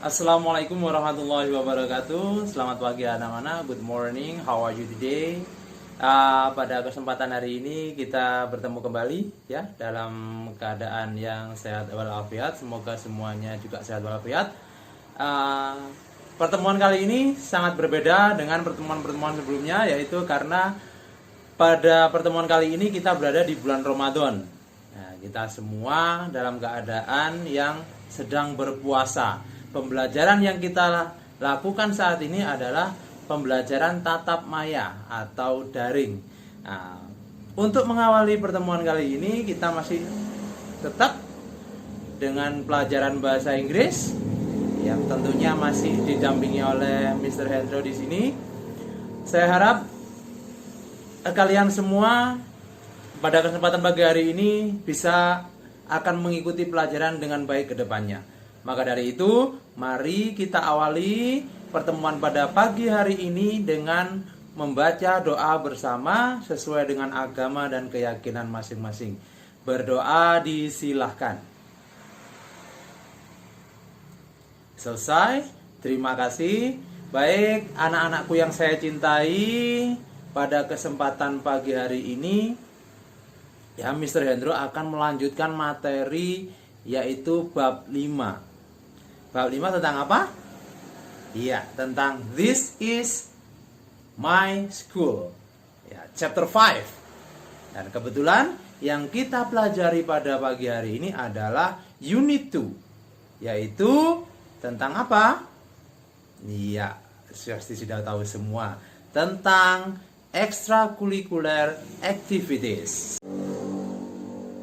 Assalamualaikum warahmatullahi wabarakatuh. Selamat pagi anak-anak. Good morning. How are you today? Pada kesempatan hari ini kita bertemu kembali ya dalam keadaan yang sehat walafiat. Semoga semuanya juga sehat walafiat. Pertemuan kali ini sangat berbeda dengan pertemuan-pertemuan sebelumnya, yaitu karena pada pertemuan kali ini kita berada di bulan Ramadan. Nah, kita semua dalam keadaan yang sedang berpuasa. Pembelajaran yang kita lakukan saat ini adalah pembelajaran tatap maya atau daring. Nah, untuk mengawali pertemuan kali ini kita masih tetap dengan pelajaran bahasa Inggris yang tentunya masih didampingi oleh Mr. Hendro di sini. Saya harap kalian semua pada kesempatan pagi hari ini bisa akan mengikuti pelajaran dengan baik ke depannya. Maka dari itu, mari kita awali pertemuan pada pagi hari ini dengan membaca doa bersama sesuai dengan agama dan keyakinan masing-masing. Berdoa disilahkan. Selesai, terima kasih. Baik, anak-anakku yang saya cintai, pada kesempatan pagi hari ini, ya Mr. Hendro akan melanjutkan materi yaitu bab 5. Bab 5 tentang apa? Iya, tentang This is my school. Ya, chapter 5. Dan kebetulan yang kita pelajari pada pagi hari ini adalah unit 2. Yaitu tentang apa? Iya, pasti sudah tahu semua. Tentang extracurricular activities.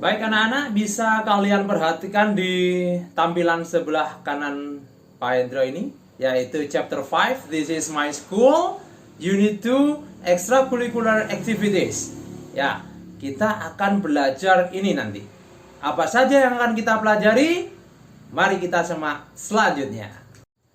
Baik anak-anak, bisa kalian perhatikan di tampilan sebelah kanan Pak Hendro ini, yaitu chapter 5, This is my school, unit 2, extracurricular activities. Ya, kita akan belajar ini nanti. Apa saja yang akan kita pelajari? Mari kita simak selanjutnya.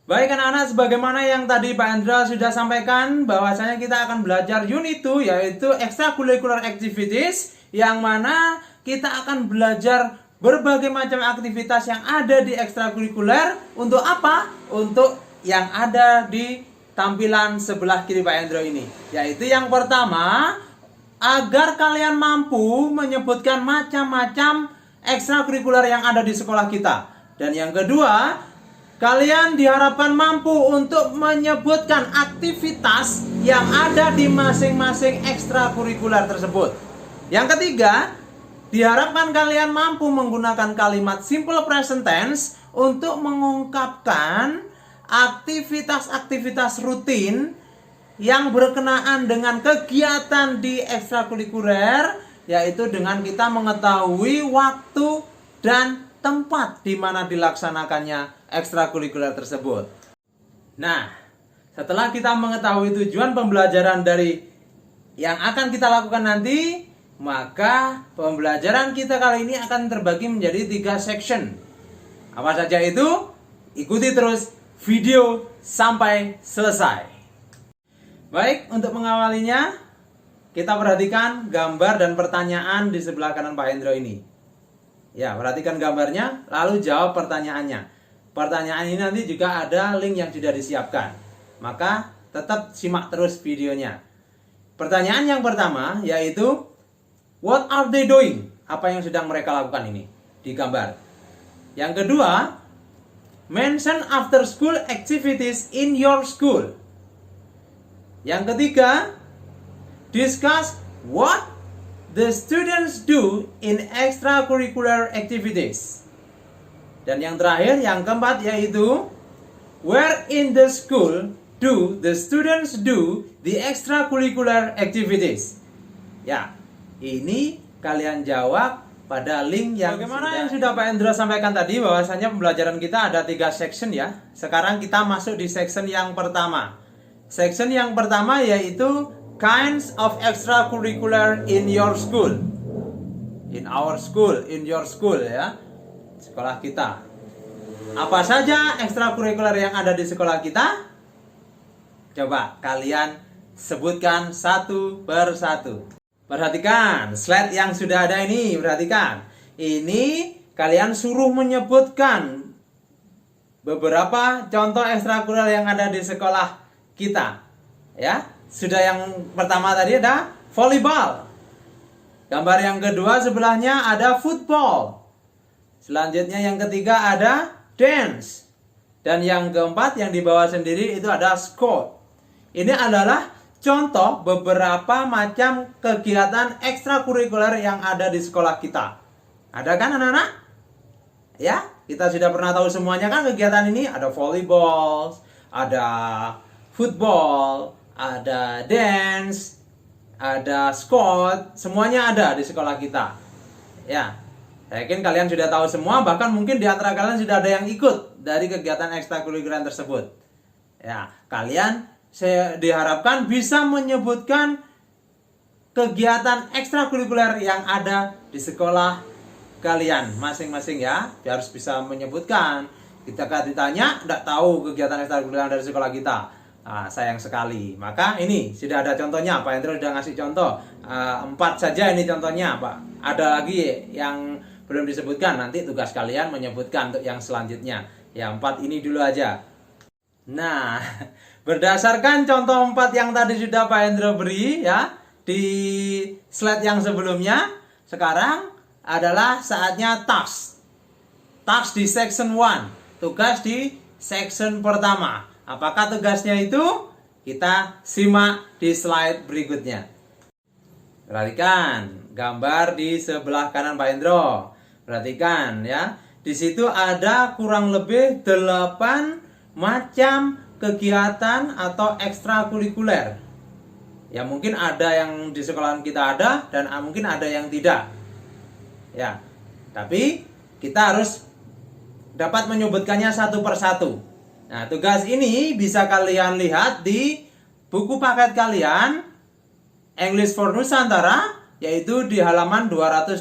Baik anak-anak, sebagaimana yang tadi Pak Hendro sudah sampaikan, bahwasanya kita akan belajar unit 2, yaitu extracurricular activities, yang mana kita akan belajar berbagai macam aktivitas yang ada di ekstrakurikuler. Untuk apa? Untuk yang ada di tampilan sebelah kiri Pak Hendro ini. Yaitu yang pertama, agar kalian mampu menyebutkan macam-macam ekstrakurikuler yang ada di sekolah kita. Dan yang kedua, kalian diharapkan mampu untuk menyebutkan aktivitas yang ada di masing-masing ekstrakurikuler tersebut. Yang ketiga, diharapkan kalian mampu menggunakan kalimat simple present tense untuk mengungkapkan aktivitas-aktivitas rutin yang berkenaan dengan kegiatan di ekstrakurikuler, yaitu dengan kita mengetahui waktu dan tempat di mana dilaksanakannya ekstrakurikuler tersebut. Nah, setelah kita mengetahui tujuan pembelajaran dari yang akan kita lakukan nanti, maka pembelajaran kita kali ini akan terbagi menjadi 3 section. Apa saja itu? Ikuti terus video sampai selesai. Baik, untuk mengawalinya, kita perhatikan gambar dan pertanyaan di sebelah kanan Pak Hendro ini. Ya, perhatikan gambarnya, lalu jawab pertanyaannya. Pertanyaan ini nanti juga ada link yang sudah disiapkan. Maka tetap simak terus videonya. Pertanyaan yang pertama yaitu, what are they doing? Apa yang sedang mereka lakukan ini di gambar. Yang kedua, mention after school activities in your school. Yang ketiga, discuss what the students do in extracurricular activities. Dan yang terakhir, yang keempat yaitu, where in the school do the students do the extracurricular activities? Ya, ini kalian jawab pada link yang sudah Pak Hendro sampaikan tadi, bahwasanya pembelajaran kita ada 3 section ya. Sekarang kita masuk di section yang pertama. Section yang pertama yaitu kinds of extracurricular in your school. In our school, in your school ya. Sekolah kita. Apa saja ekstrakurikuler yang ada di sekolah kita? Coba kalian sebutkan satu persatu. Perhatikan slide yang sudah ada ini, perhatikan. Ini kalian suruh menyebutkan beberapa contoh ekstrakurikuler yang ada di sekolah kita. Ya, sudah yang pertama tadi ada volleyball. Gambar yang kedua sebelahnya ada football. Selanjutnya yang ketiga ada dance. Dan yang keempat yang di bawah sendiri itu ada squat. Ini adalah contoh beberapa macam kegiatan ekstrakurikuler yang ada di sekolah kita. Ada kan anak-anak? Ya, kita sudah pernah tahu semuanya kan kegiatan ini. Ada volleyball, ada football, ada dance, ada squat. Semuanya ada di sekolah kita. Ya, saya yakin kalian sudah tahu semua. Bahkan mungkin di antara kalian sudah ada yang ikut dari kegiatan ekstrakurikuler tersebut. Ya, kalian saya diharapkan bisa menyebutkan kegiatan ekstrakurikuler yang ada di sekolah kalian masing-masing ya. Dia harus bisa menyebutkan. Kita kan ditanya, tidak tahu kegiatan ekstrakurikuler dari sekolah kita. Nah, sayang sekali. Maka ini sudah ada contohnya. Pak Hendro sudah ngasih contoh. 4 saja ini contohnya, Pak. Ada lagi yang belum disebutkan. Nanti tugas kalian menyebutkan untuk yang selanjutnya. Ya, 4 ini dulu aja. Nah, berdasarkan contoh 4 yang tadi sudah Pak Hendro beri ya di slide yang sebelumnya, sekarang adalah saatnya task. Task di section 1, tugas di section pertama. Apakah tugasnya itu? Kita simak di slide berikutnya. Perhatikan gambar di sebelah kanan Pak Hendro. Perhatikan ya. Di situ ada kurang lebih 8 macam kegiatan atau ekstrakurikuler. Ya mungkin ada yang di sekolahan kita ada dan mungkin ada yang tidak. Ya, tapi kita harus dapat menyebutkannya satu persatu. Nah, tugas ini bisa kalian lihat di buku paket kalian English for Nusantara, yaitu di halaman 220.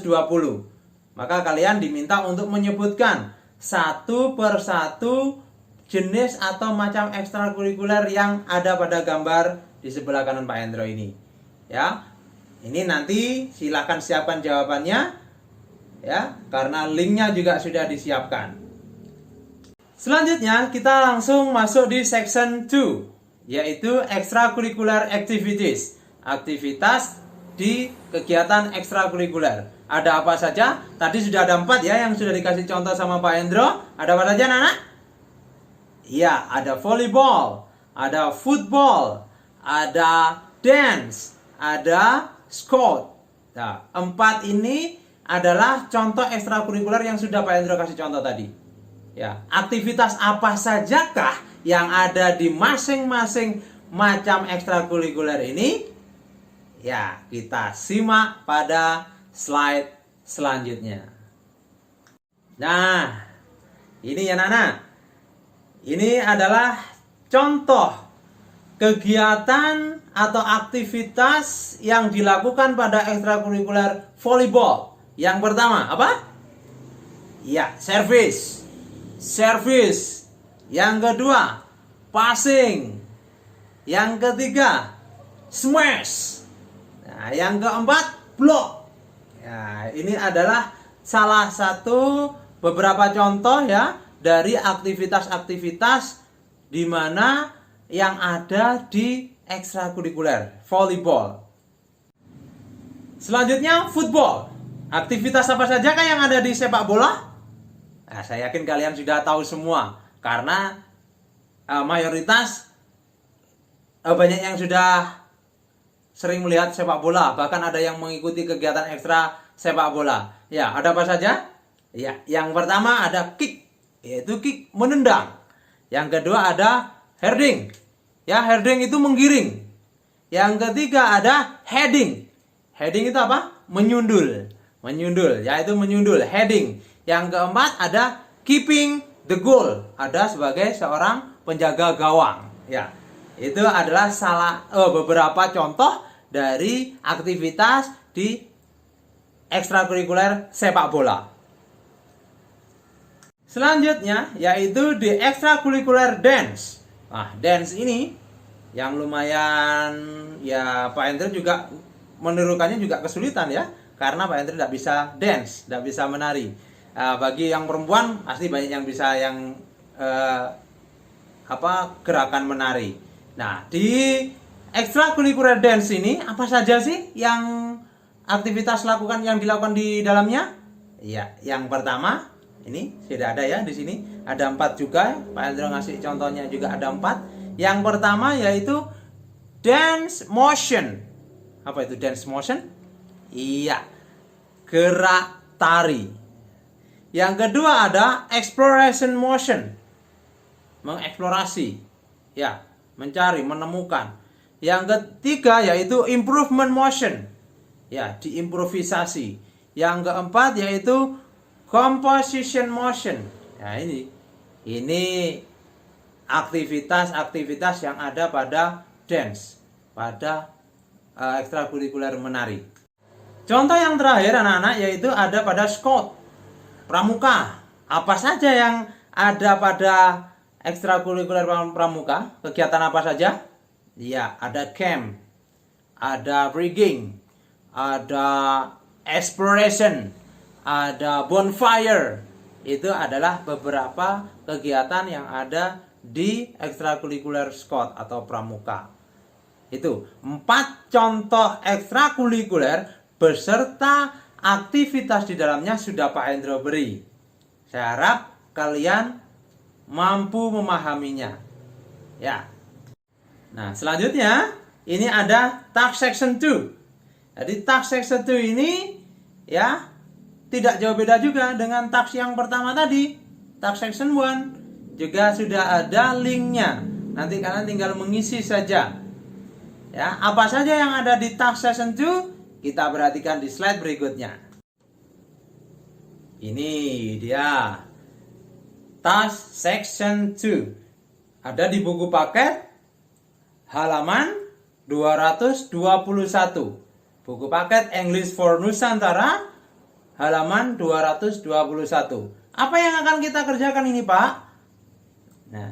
Maka kalian diminta untuk menyebutkan satu persatu jenis atau macam ekstrakurikuler yang ada pada gambar di sebelah kanan Pak Hendro ini. Ya, ini nanti silakan siapkan jawabannya, ya, karena linknya juga sudah disiapkan. Selanjutnya kita langsung masuk di section 2, yaitu extracurricular activities, aktivitas di kegiatan ekstrakurikuler. Ada apa saja? Tadi sudah ada 4 ya yang sudah dikasih contoh sama Pak Hendro. Ada apa saja anak-anak? Iya, ada volleyball, ada football, ada dance, ada squat. Nah, 4 ini adalah contoh ekstrakurikuler yang sudah Pak Hendro kasih contoh tadi. Ya, aktivitas apa sajakah yang ada di masing-masing macam ekstrakurikuler ini? Ya, kita simak pada slide selanjutnya. Nah, ini ya Nana. Ini adalah contoh kegiatan atau aktivitas yang dilakukan pada ekstrakurikuler volleyball. Yang pertama, apa? Ya, service. Service. Yang kedua, passing. Yang ketiga, smash. Nah, yang keempat, block. Ya, ini adalah salah satu beberapa contoh ya dari aktivitas-aktivitas di mana yang ada di ekstrakurikuler volleyball. Selanjutnya football. Aktivitas apa saja kan yang ada di sepak bola? Nah, saya yakin kalian sudah tahu semua karena mayoritas banyak yang sudah sering melihat sepak bola, bahkan ada yang mengikuti kegiatan ekstra sepak bola. Ya, ada apa saja? Ya, yang pertama ada kick, yaitu kick menendang. Yang kedua ada heading. Ya, heading itu menggiring. Yang ketiga ada heading. Heading itu apa? Menyundul. Menyundul, yaitu menyundul, heading. Yang keempat ada keeping the goal. Ada sebagai seorang penjaga gawang. Ya, itu adalah beberapa contoh dari aktivitas di ekstrakurikuler sepak bola. Selanjutnya yaitu di ekstrakurikuler dance. Nah, dance ini yang lumayan ya Pak Hendro juga menirukannya juga kesulitan ya, karena Pak Hendro tidak bisa dance, tidak bisa menari. Bagi yang perempuan pasti banyak yang bisa yang gerakan menari. Nah, di ekstrakurikuler dance ini apa saja sih yang aktivitas yang dilakukan di dalamnya? Ya, yang pertama ini sudah ada ya di sini, ada 4 juga. Pak Hendro ngasih contohnya juga ada 4. Yang pertama yaitu dance motion. Apa itu dance motion? Iya, gerak tari. Yang kedua ada exploration motion, mengeksplorasi, ya, mencari, menemukan. Yang ketiga yaitu improvement motion, ya, diimprovisasi. Yang keempat yaitu composition motion. Nah, ini aktivitas-aktivitas yang ada pada dance, pada ekstrakurikuler menari. Contoh yang terakhir anak-anak yaitu ada pada scout, pramuka. Apa saja yang ada pada ekstrakurikuler pramuka? Kegiatan apa saja? Ya, ada camp, ada rigging, ada exploration, ada bonfire. Itu adalah beberapa kegiatan yang ada di ekstrakurikuler scout atau pramuka. Itu 4 contoh ekstrakurikuler beserta aktivitas di dalamnya sudah Pak Hendro beri. Saya harap kalian mampu memahaminya. Ya. Nah, selanjutnya ini ada task section 2. Jadi task section 2 ini ya tidak jauh beda juga dengan task yang pertama tadi. Task section 1 juga sudah ada linknya. Nanti kalian tinggal mengisi saja. Ya, apa saja yang ada di task section 2 kita perhatikan di slide berikutnya. Ini dia task section 2. Ada di buku paket halaman 221. Buku paket English for Nusantara halaman 221. Apa yang akan kita kerjakan ini, Pak? Nah,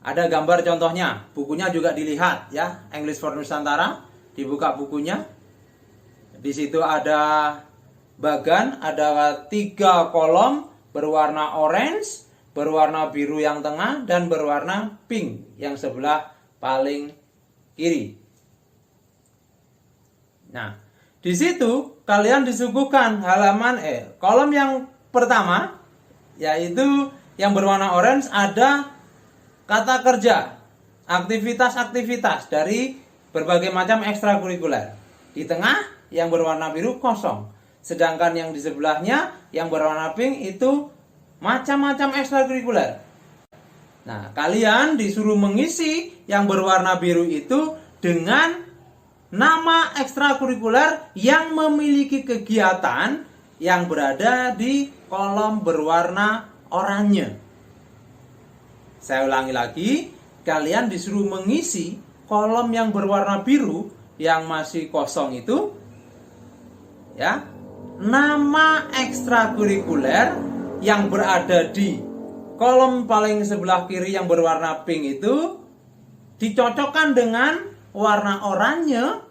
ada gambar contohnya. Bukunya juga dilihat ya, English for Nusantara. Dibuka bukunya. Di situ ada bagan, ada 3 kolom berwarna orange, berwarna biru yang tengah, dan berwarna pink yang sebelah paling kiri. Nah, di situ kalian disuguhkan kolom yang pertama, yaitu yang berwarna orange, ada kata kerja, aktivitas-aktivitas dari berbagai macam ekstrakurikuler. Di tengah yang berwarna biru kosong. Sedangkan yang di sebelahnya yang berwarna pink itu macam-macam ekstrakurikuler. Nah, kalian disuruh mengisi yang berwarna biru itu dengan nama ekstrakurikuler yang memiliki kegiatan yang berada di kolom berwarna oranye. Saya ulangi lagi, kalian disuruh mengisi kolom yang berwarna biru yang masih kosong itu, ya, nama ekstrakurikuler yang berada di kolom paling sebelah kiri yang berwarna pink itu dicocokkan dengan warna oranye,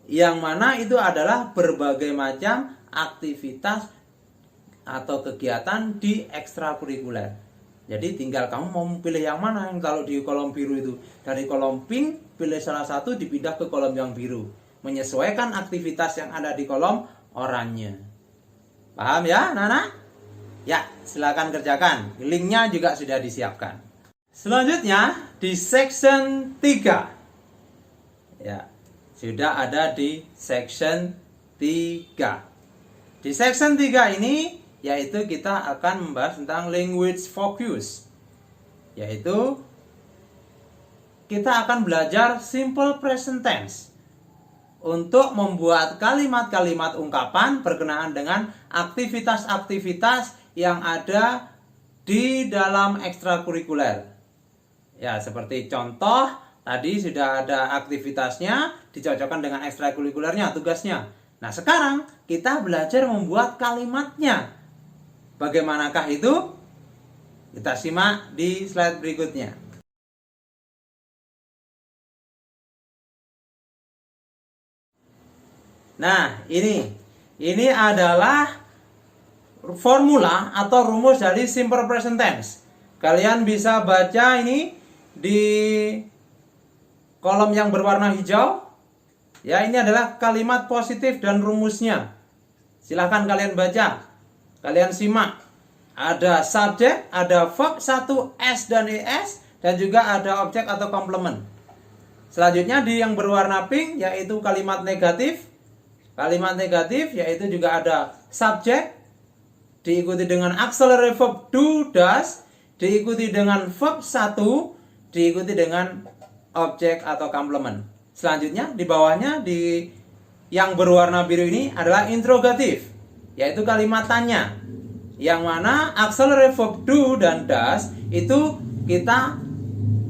yang mana itu adalah berbagai macam aktivitas atau kegiatan di ekstrakurikuler. Jadi tinggal kamu mau pilih yang mana. Yang kalau di kolom biru itu dari kolom pink, pilih salah satu, dipindah ke kolom yang biru, menyesuaikan aktivitas yang ada di kolom oranye. Paham ya, Nana? Ya, silakan kerjakan. Linknya juga sudah disiapkan. Selanjutnya di section 3. Ya, sudah ada di section 3. Di section 3 ini yaitu kita akan membahas tentang language focus. Yaitu kita akan belajar simple present tense untuk membuat kalimat-kalimat ungkapan berkenaan dengan aktivitas-aktivitas yang ada di dalam ekstrakurikuler. Ya, seperti contoh tadi sudah ada aktivitasnya, dicocokkan dengan ekstrakurikulernya, tugasnya. Nah, sekarang kita belajar membuat kalimatnya. Bagaimanakah itu? Kita simak di slide berikutnya. Nah, ini adalah formula atau rumus dari simple present tense. Kalian bisa baca ini di kolom yang berwarna hijau. Ya, ini adalah kalimat positif dan rumusnya. Silahkan kalian baca. Kalian simak. Ada subjek, ada verb 1 S dan ES, dan juga ada objek atau komplement. Selanjutnya di yang berwarna pink yaitu kalimat negatif. Kalimat negatif yaitu juga ada subjek, diikuti dengan auxiliary verb do, does, diikuti dengan verb 1, diikuti dengan objek atau komplement. Selanjutnya di bawahnya di yang berwarna biru ini adalah interrogatif, yaitu kalimat tanya. Yang mana auxiliary verb do dan does itu kita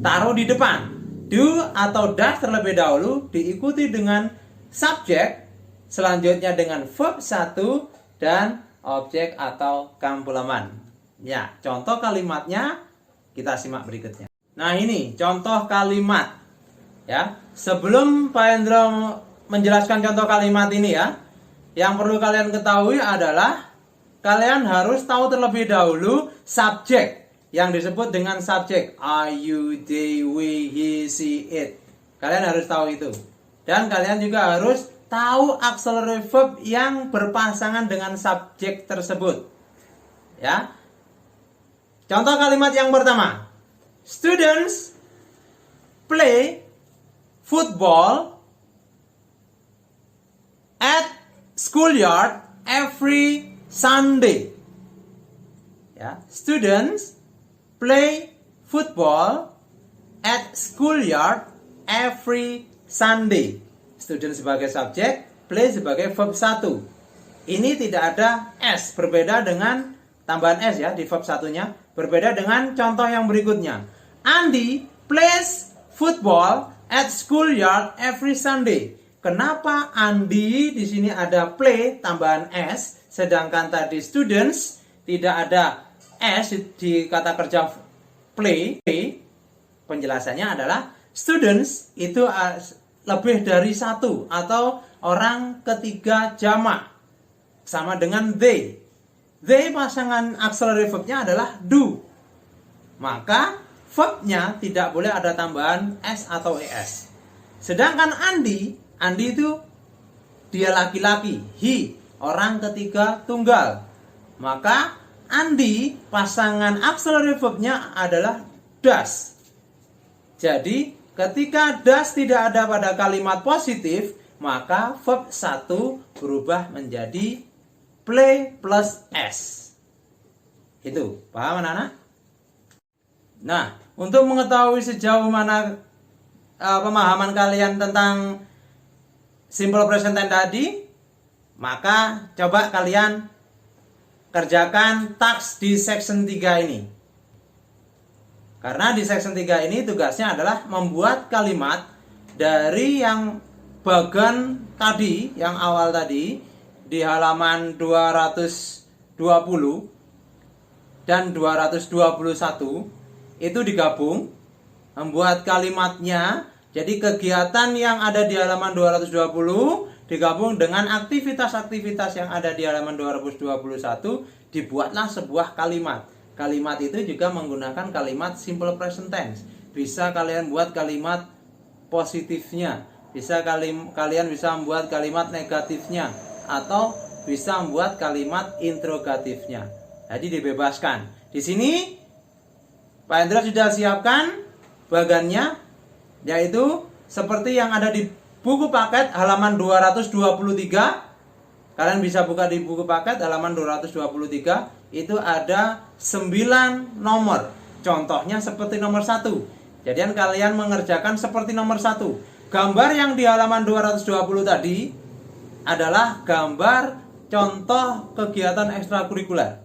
taruh di depan. Do atau does terlebih dahulu diikuti dengan subjek, selanjutnya dengan verb 1 dan objek atau komplement. Ya, contoh kalimatnya kita simak berikutnya. Nah, ini contoh kalimat. Ya, sebelum Pak Hendro menjelaskan contoh kalimat ini ya, yang perlu kalian ketahui adalah kalian harus tahu terlebih dahulu subjek yang disebut dengan subjek I, you, they, we, he, she, it. Kalian harus tahu itu. Dan kalian juga harus tahu auxiliary verb yang berpasangan dengan subjek tersebut. Ya. Contoh kalimat yang pertama. Students play football at schoolyard every Sunday. Ya, students play football at schoolyard every Sunday. Student sebagai subjek, play sebagai verb 1. Ini tidak ada S, berbeda dengan tambahan S ya di verb 1-nya, berbeda dengan contoh yang berikutnya. Andy plays football at schoolyard every Sunday. Kenapa Andi di sini ada play tambahan S, sedangkan tadi students tidak ada S di kata kerja play? Penjelasannya adalah students itu lebih dari satu atau orang ketiga jamak, sama dengan they. They pasangan auxiliary verbnya adalah do. Maka verbnya tidak boleh ada tambahan S atau ES. Sedangkan Andi itu dia laki-laki, he, orang ketiga tunggal. Maka Andi pasangan auxiliary verbnya adalah does. Jadi ketika does tidak ada pada kalimat positif, maka verb 1 berubah menjadi play plus S. Itu, paham anak-anak? Nah, untuk mengetahui sejauh mana pemahaman kalian tentang simple present tense tadi, maka coba kalian kerjakan task di section 3 ini. Karena di section 3 ini tugasnya adalah membuat kalimat dari yang bagan tadi, yang awal tadi, di halaman 220 dan 221, itu digabung, membuat kalimatnya. Jadi kegiatan yang ada di halaman 220 digabung dengan aktivitas-aktivitas yang ada di halaman 221, dibuatlah sebuah kalimat. Kalimat itu juga menggunakan kalimat simple present tense. Bisa kalian buat kalimat positifnya, bisa kalian bisa membuat kalimat negatifnya, atau bisa membuat kalimat interrogatifnya. Jadi dibebaskan. Di sini Pak Hendra sudah siapkan bagannya, yaitu seperti yang ada di buku paket halaman 223. Kalian bisa buka di buku paket halaman 223. Itu ada 9 nomor. Contohnya seperti nomor 1. Jadian kalian mengerjakan seperti nomor 1. Gambar yang di halaman 220 tadi adalah gambar contoh kegiatan ekstrakurikuler.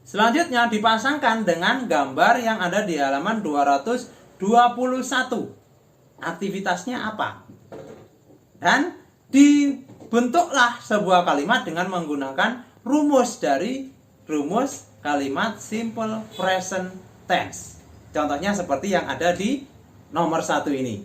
Selanjutnya dipasangkan dengan gambar yang ada di halaman 221. Aktivitasnya apa? Dan dibentuklah sebuah kalimat dengan menggunakan rumus dari rumus kalimat simple present tense. Contohnya seperti yang ada di nomor 1 ini.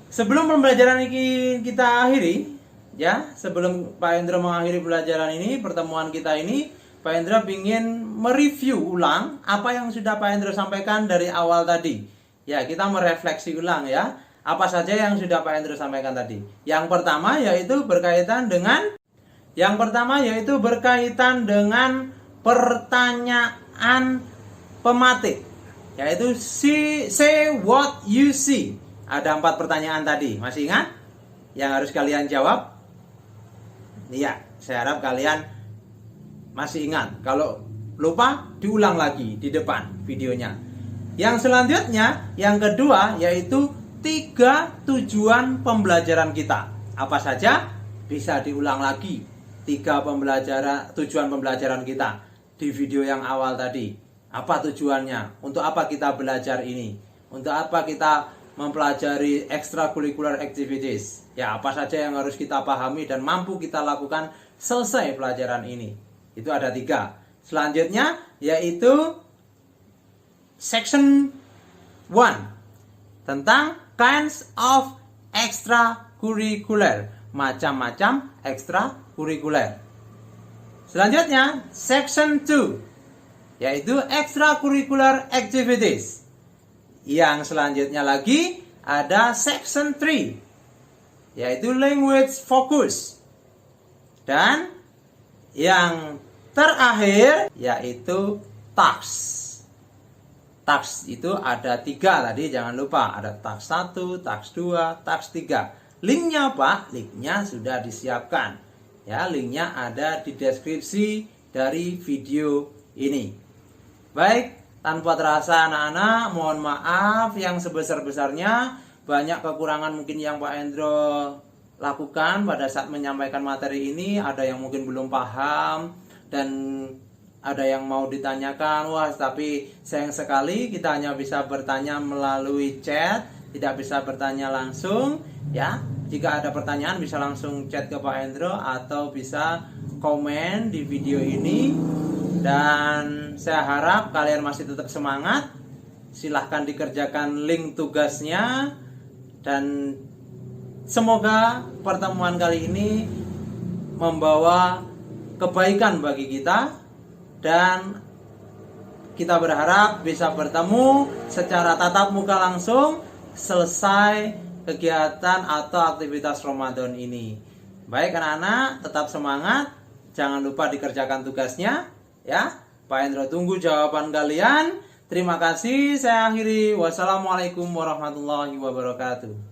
Sebelum pembelajaran ini kita akhiri, ya, sebelum Pak Hendro mengakhiri pelajaran ini, pertemuan kita ini, Pak Hendra ingin mereview ulang apa yang sudah Pak Hendra sampaikan dari awal tadi. Ya, kita merefleksi ulang ya. Apa saja yang sudah Pak Hendra sampaikan tadi. Yang pertama yaitu berkaitan dengan pertanyaan pematik, yaitu say what you see. Ada 4 pertanyaan tadi, masih ingat? Yang harus kalian jawab? Iya, saya harap kalian masih ingat. Kalau lupa, diulang lagi di depan videonya. Yang selanjutnya, yang kedua, yaitu 3 tujuan pembelajaran kita. Apa saja? Bisa diulang lagi 3 tujuan pembelajaran kita di video yang awal tadi. Apa tujuannya? Untuk apa kita belajar ini? Untuk apa kita mempelajari extracurricular activities? Ya, apa saja yang harus kita pahami dan mampu kita lakukan selesai pelajaran ini? Itu ada 3. Selanjutnya yaitu section 1 tentang kinds of extracurricular, macam-macam ekstrakurikuler. Selanjutnya section 2 yaitu extracurricular activities. Yang selanjutnya lagi ada section 3 yaitu language focus. Dan yang terakhir yaitu task. Task itu ada 3 tadi, jangan lupa. Ada task 1, task 2, task 3. Linknya apa? Linknya sudah disiapkan. Ya, linknya ada di deskripsi dari video ini. Baik, tanpa terasa anak-anak, mohon maaf yang sebesar-besarnya. Banyak kekurangan mungkin yang Pak Hendro lakukan pada saat menyampaikan materi ini. Ada yang mungkin belum paham dan ada yang mau ditanyakan. Wah, tapi sayang sekali kita hanya bisa bertanya melalui chat, tidak bisa bertanya langsung. Ya, jika ada pertanyaan bisa langsung chat ke Pak Hendro atau bisa komen di video ini. Dan saya harap kalian masih tetap semangat. Silahkan dikerjakan link tugasnya. Dan semoga pertemuan kali ini membawa kebaikan bagi kita. Dan kita berharap bisa bertemu secara tatap muka langsung selesai kegiatan atau aktivitas Ramadan ini. Baik anak-anak, tetap semangat. Jangan lupa dikerjakan tugasnya ya. Pak Hendro tunggu jawaban kalian. Terima kasih. Saya akhiri. Wassalamualaikum warahmatullahi wabarakatuh.